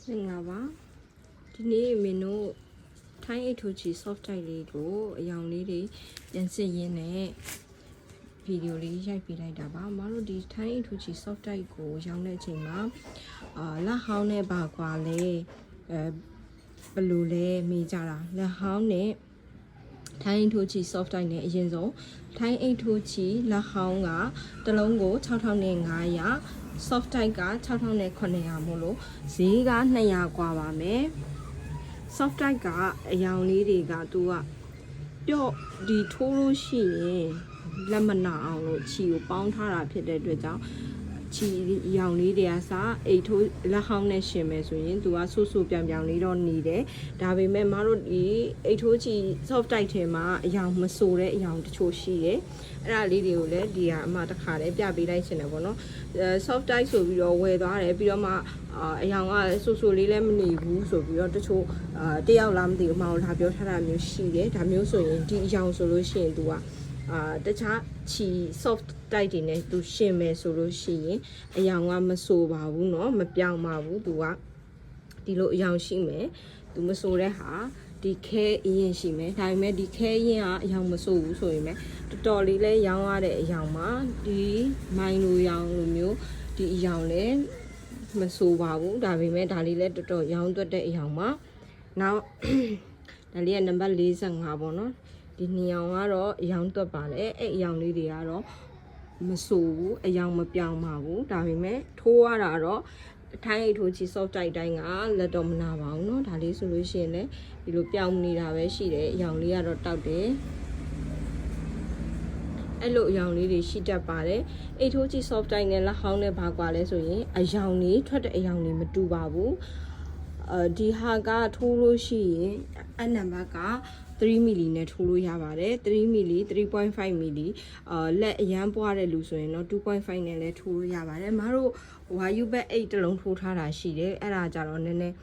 မင်္ဂလာပါဒီနေ့မင်းတို့ထိုင်းအိတ်ထိုးချီ soft type လေးကိုအယောင်လေးတွေပြန်စစ်ရင်းနဲ့ဗီဒီယိုလေးရိုက်ပေးလိုက်တာပါမတို့ဒီထိုင်းအိတ်ထိုးချီ soft type ကိုရောင်းတဲ့အချိန်မှာလက်ဟောင်းနဲ့ပါကွာလဲဘယ်လိုလဲမေးကြတာလက်ဟောင်းနဲ့ထိုင်းအိတ်ထိုးချီ soft type နဲ့အရင်ဆုံးထိုင်းအိတ်ထိုးချီလက်ဟောင်းကတစ်လုံးကို6500 soft type က6900မို့လို့ဈေးက200กว่าပါမယ် soft type ကအယောင်လေးတွေကသူကပြော့ဒီထိုးလို့ရှိရင်လက်မနာအောင်လို့ခြီကိုပေါင်းထားတာဖြစ်တဲ့အတွက်ကြောင့်ခြီအယောင်လေးတွေကစားအိတ်ထိုးလက်ဟောင်းနဲ့ရှင်မယ်ဆိုရင်သူကဆူဆူပြောင်ပြောင်လေးတော့နေတယ်ဒါပေမဲ့မတို့ဒီအိတ်ထိုးခြီ soft type ထဲမှာအယောင်မဆိုတဲ့အယောင်တချို့ရှိတယ်အဲ့ဒါလေးတွေကိုလည်းဒီကအမှတစ်ခါတည်းပြပေးလိုက်ရှင်တယ်ပေါ့နော် soft type ဆိုပြီးတော့ဝယ်သွားတယ်ပြီးတော့မှအယောင်ကဆူဆူလေးလည်းမနေဘူးဆိုပြီးတော့တချို့တယောက်လားမသိဘူးမအောင်လာပြောထားတာမျိုးရှိတယ်ဒါမျိုးဆိုရင်ဒီအယောင်ဆိုလို့ရှိရင်သူကတခြားချီ soft type တွေနဲ့သူရှင်မယ်ဆိုလို့ရှိရင်အယောင်ကမဆိုပါဘူးเนาะမပြောင်းပါဘူးသူကဒီလိုအယောင်ရှိမယ်သူမဆိုတဲ့ဟာဒီခဲအရင်ရှိမယ်ဒါပေမဲ့ဒီခဲရင်ကအယောင်မဆိုဘူးဆိုရင်တော်တော်လေးလဲရောင်းရတဲ့အယောင်မှာဒီမိုင်းလိုရောင်လိုမျိုးဒီအယောင်လဲမဆိုပါဘူးဒါပေမဲ့ဒါလေးလဲတော်တော်ရောင်းသွက်တဲ့အယောင်မှာနောက်ဒါလေးကနံပါတ်45ပေါ့နော်ဒီနှစ်ယောင်ကတော့အယောင်သွက်ပါလေအဲ့အယောင်လေးတွေကတော့မဆိုဘူးအယောင်မပြောင်းပါဘူးဒါပေမဲ့ထိုးရတာတော့ထိုင်းအိတ်ထိုးချီ soft type တိုင်းကလက်တော့မနာပါဘူးเนาะဒါလေးဆိုလို့ရှိရင်လည်းဒီလိုပြောင်းနေတာပဲရှိတယ်အယောင်လေးကတော့တောက်တယ်အဲ့လိုအယောင်လေးတွေရှိတတ်ပါတယ်အိတ်ထိုးချီ soft type နဲ့လက်ဟောင်းနဲ့ဘာကွာလဲဆိုရင်အယောင်လေးထွက်တဲ့အယောင်လေးမတူပါဘူးဒီဟာကထိုးလို့ရှိရင်အနံပါတ်က3 ml နဲ့ထိုးလို့ရပါတယ်3 ml 3.5 ml လက်အရန်ပွားတဲ့လူဆိုရင်တော့2.5နဲ့လည်းထိုးလို့ရပါတယ်မတို့ YU back 8တလုံးထိုးထားတာရှိတယ်အဲ့ဒါကြတော့နည်းနည်း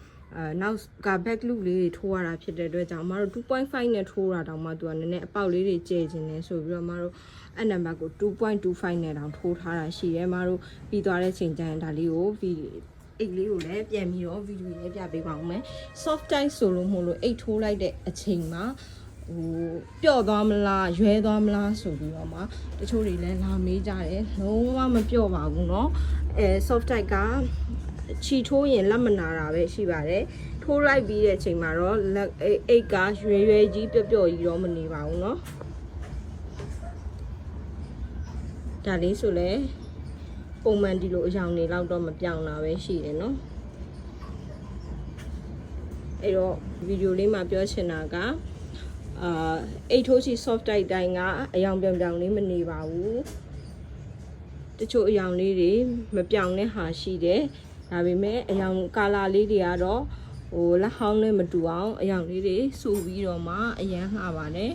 နောက်က back loop လေးတွေထိုးရတာဖြစ်တဲ့အတွက်ကြောင့်မတို့2.5နဲ့ထိုးတာတောင်မှသူကနည်းနည်းအပေါက်လေးတွေကျဲခြင်းနေဆိုပြီးတော့မတို့အဲ့နံပါတ်ကို2.25နဲ့တောင်ထိုးထားတာရှိတယ်မတို့ပြီးသွားတဲ့ချိန်ကျရင်ဒါလေးကိုအိတ်လေးကိုလည်းပြန်ပြီးတော့ဗီဒီယိုလေးပြပေးပါဦးမယ် soft type ဆိုလို့မို့လို့အိတ်ထိုးလိုက်တဲ့အချိန်မှာပျော့သွားမလားရွဲသွားမလားဆိုပြီးတော့မှတချို့တွေလည်းလာမေးကြတယ်လုံးဝမပျော့ပါဘူးเนาะsoft type ကခြီထိုးရင်လက်မနာတာပဲရှိပါတယ်ထိုးလိုက်ပြီးတဲ့အချိန်မှာတော့အိတ်ကရွယ်ကြီးပျော့ကြီးတော့မနေပါဘူးเนาะဒါလေးဆိုလဲပုံမှန်ဒီလိုအယောင်တွေလောက်တော့မပြောင်းတာပဲရှိတယ်เนาะအဲ့တော့ဗီဒီယိုလေးမှာပြောချင်တာကအိတ်ထိုးချီ soft type တိုင်းကအယောင်ပြောင်ပြောင်လေးမနေပါဘူးတချို့အယောင်လေးတွေမပြောင်တဲ့ဟာရှိတယ်ဒါပေမဲ့အယောင်ကာလာလေးတွေကတော့လက်ဟောင်းနဲ့မတူအောင်အယောင်လေးတွေစူပြီးတော့မှအရန်မှားပါတယ်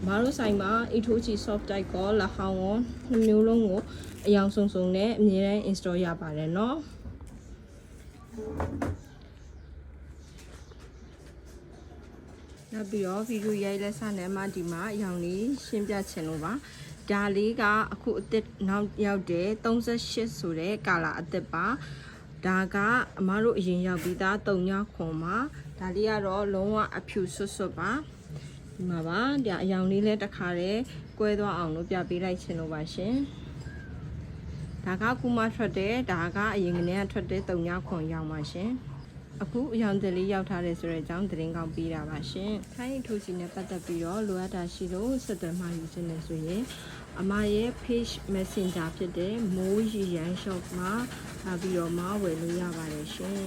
မတို့ဆိုင်မှာအိတ်ထိုးချီ soft type ကောလက်ဟောင်းကောနှစ်မျိုးလုံးကိုအယောင်စုံစုံနဲ့အမြဲတမ်း install ရပါတယ်เนาะနောက်ပြီးတော့ဗီဒီယိုရိုက်လက်စနဲ့မှဒီမှာအယောင်လေးရှင်းပြချင်လို့ပါဒါလေးကအခုအသစ်နောက်ရောက်တဲ့38ဆိုတဲ့ကာလာအသစ်ပါဒါကအမတို့အရင်ရောက်ပြီးသား3ခွန်မှာဒါလေးကတော့လုံးဝအဖြူဆွတ်ဆွတ်ပါဒီမှာပါဒါအယောင်လေးလည်းတစ်ခါတည်းကွဲသွားအောင်လို့ပြပေးလိုက်ချင်လို့ပါရှင်ဒါကခုမှထွက်တယ်ဒါကအရင်ကနေကထွက်တဲ့3ခွန်ရောက်ပါရှင်အခုအယောင်တယ်လေးရောက်ထားတယ်ဆိုတဲ့အကြောင်းသတင်းကောင်းပေးတာပါရှင်ထိုင်းထိုးစီနဲ့ပတ်သက်ပြီးတော့လိုအပ်တာရှိလို့ဆက်သွယ်မှယူခြင်းနဲ့ဆိုရင်အမရဲ့ page messenger ဖြစ်တဲ့မိုးရီရန် shop မှာပြီးတော့မှဝယ်လို့ရပါတယ်ရှင်